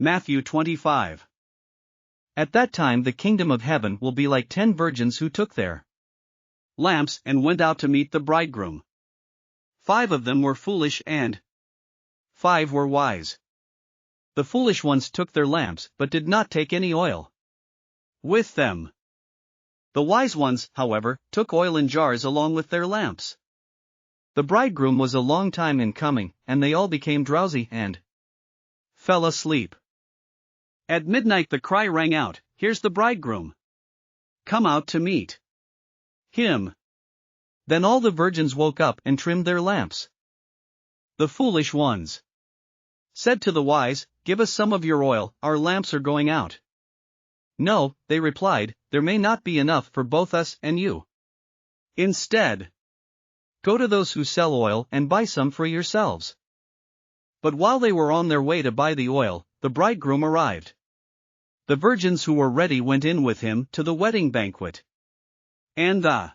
Matthew 25. At that time the kingdom of heaven will be like 10 virgins who took their lamps and went out to meet the bridegroom. 5 of them were foolish and 5 were wise. The foolish ones took their lamps but did not take any oil with them. The wise ones, however, took oil in jars along with their lamps. The bridegroom was a long time in coming, and they all became drowsy and fell asleep. At midnight the cry rang out, "Here's the bridegroom! Come out to meet him!" Then all the virgins woke up and trimmed their lamps. The foolish ones said to the wise, "Give us some of your oil, our lamps are going out." "No," they replied, "there may not be enough for both us and you. Instead, go to those who sell oil and buy some for yourselves." But while they were on their way to buy the oil, the bridegroom arrived. The virgins who were ready went in with him to the wedding banquet. And the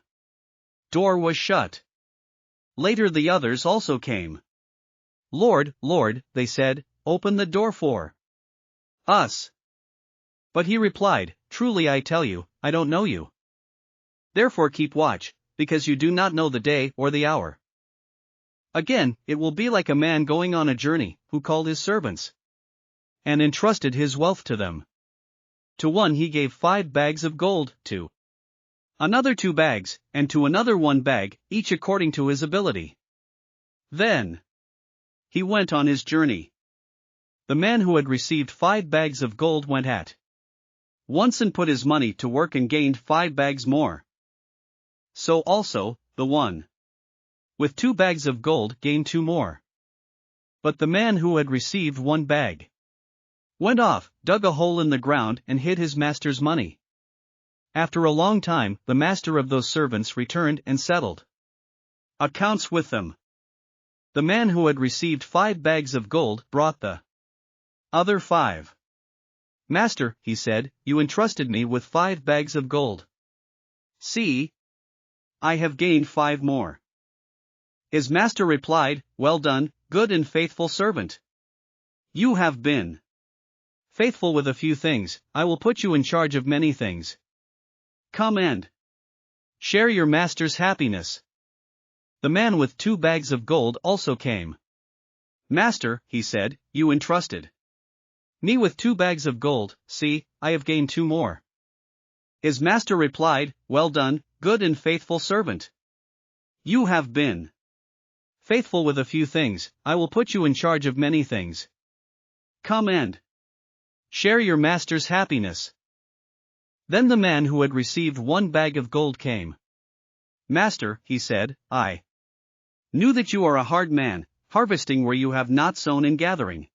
door was shut. Later the others also came. "Lord, Lord," they said, "open the door for us." But he replied, "Truly I tell you, I don't know you. Therefore keep watch, because you do not know the day or the hour." Again, it will be like a man going on a journey, who called his servants and entrusted his wealth to them. To one he gave 5 bags of gold, to another 2 bags, and to another 1 bag, each according to his ability. Then he went on his journey. The man who had received 5 bags of gold went at once and put his money to work and gained 5 bags more. So also, the one with 2 bags of gold gained 2 more. But the man who had received 1 bag went off, dug a hole in the ground and hid his master's money. After a long time, the master of those servants returned and settled accounts with them. The man who had received 5 bags of gold brought the other 5. "Master," he said, "you entrusted me with 5 bags of gold. See, I have gained 5 more." His master replied, "Well done, good and faithful servant. You have been faithful with a few things, I will put you in charge of many things. Come and share your master's happiness." The man with 2 bags of gold also came. "Master," he said, "you entrusted me with 2 bags of gold, see, I have gained 2 more." His master replied, "Well done, good and faithful servant. You have been faithful with a few things, I will put you in charge of many things. Come and share your master's happiness." Then the man who had received 1 bag of gold came. "Master," he said, "I knew that you are a hard man, harvesting where you have not sown and gathering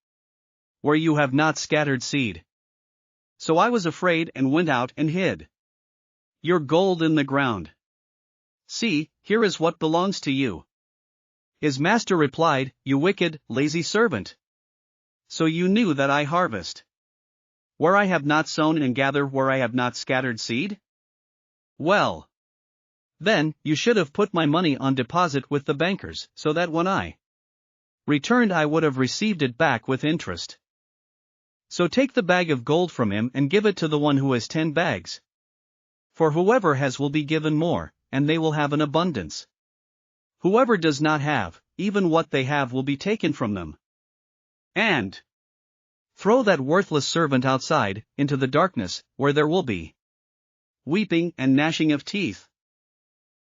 where you have not scattered seed. So I was afraid and went out and hid your gold in the ground. See, here is what belongs to you." His master replied, "You wicked, lazy servant. So you knew that I harvest where I have not sown and gather where I have not scattered seed? Well, then, you should have put my money on deposit with the bankers, so that when I returned I would have received it back with interest. So take the bag of gold from him and give it to the one who has 10 bags. For whoever has will be given more, and they will have an abundance. Whoever does not have, even what they have will be taken from them. And throw that worthless servant outside, into the darkness, where there will be weeping and gnashing of teeth.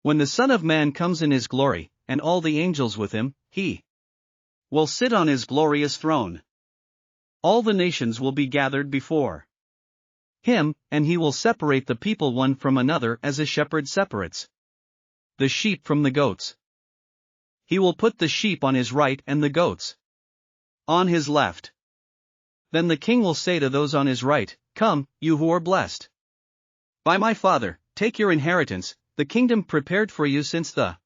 When the Son of Man comes in his glory, and all the angels with him, he will sit on his glorious throne. All the nations will be gathered before him, and he will separate the people one from another as a shepherd separates the sheep from the goats. He will put the sheep on his right and the goats on his left. Then the king will say to those on his right, "Come, you who are blessed by my Father, take your inheritance, the kingdom prepared for you since the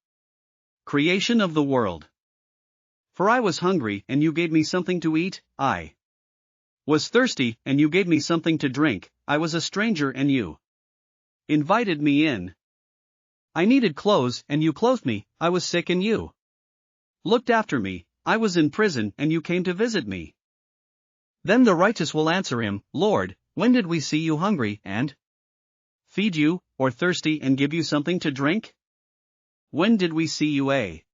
creation of the world. For I was hungry and you gave me something to eat, I was thirsty and you gave me something to drink, I was a stranger and you invited me in. I needed clothes and you clothed me, I was sick and you looked after me, I was in prison and you came to visit me." Then the righteous will answer him, Lord, when did we see you hungry and feed you, or thirsty and give you something to drink? When did we see you a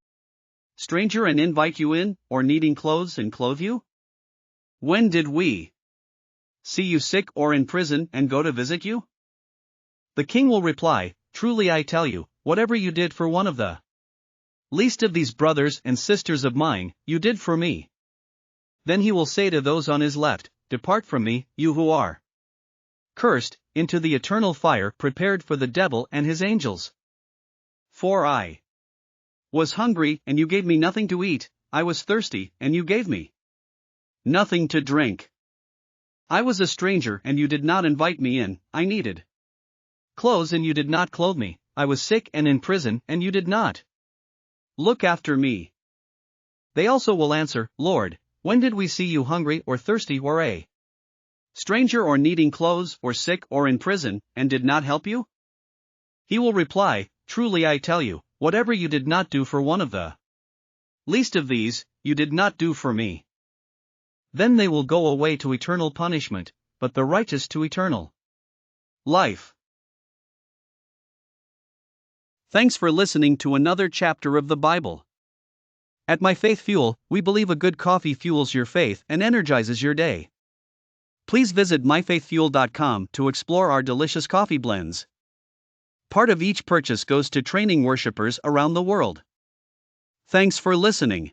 stranger and invite you in, or needing clothes and clothe you? When did we see you sick or in prison and go to visit you? The king will reply, Truly I tell you, whatever you did for one of the least of these brothers and sisters of mine, you did for me. Then he will say to those on his left, Depart from me, you who are cursed, into the eternal fire prepared for the devil and his angels. For I was hungry, and you gave me nothing to eat, I was thirsty, and you gave me nothing to drink. I was a stranger, and you did not invite me in, I needed clothes, and you did not clothe me, I was sick and in prison, and you did not look after me. They also will answer, Lord, when did we see you hungry or thirsty or a stranger or needing clothes or sick or in prison, and did not help you? He will reply, Truly I tell you, whatever you did not do for one of the least of these, you did not do for me. Then they will go away to eternal punishment, but the righteous to eternal life. Thanks for listening to another chapter of the Bible. At My Faith Fuel, we believe a good coffee fuels your faith and energizes your day. Please visit myfaithfuel.com to explore our delicious coffee blends. Part of each purchase goes to training worshipers around the world. Thanks for listening.